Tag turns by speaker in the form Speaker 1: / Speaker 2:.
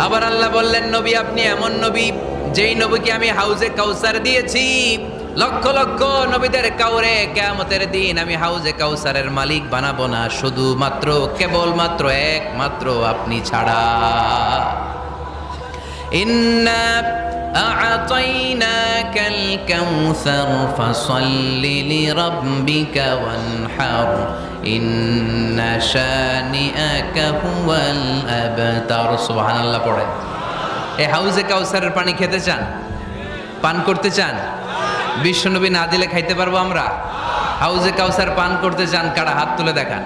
Speaker 1: আবার আল্লাহ বললেন, নবী আপনি এমন নবী যেই নবীকে আমি হাউজে কাউসার দিয়েছি। লক্ষ লক্ষ নবীদের কাউরে কিয়ামতের দিন আমি হাউজে কাউসারের মালিক বানাবো না, শুধুমাত্র কেবলমাত্র একমাত্র আপনি ছাড়া। ইন্না আ'তাইনাকাল কাউসার ফাসাল্লি লিরাব্বিকা ওয়ানহার ইন্না শানিআকা হুয়াল আবতার। সুবহানাল্লাহ পড়ে। এই হাউজে কাউসারের পানি খেতে চান? পান করতে চান? বিশ্বনবী না দিলে খাইতে পারবো আমরা? হাউজে কাউসার পান করতে চান কারা? হাত তুলে দেখান।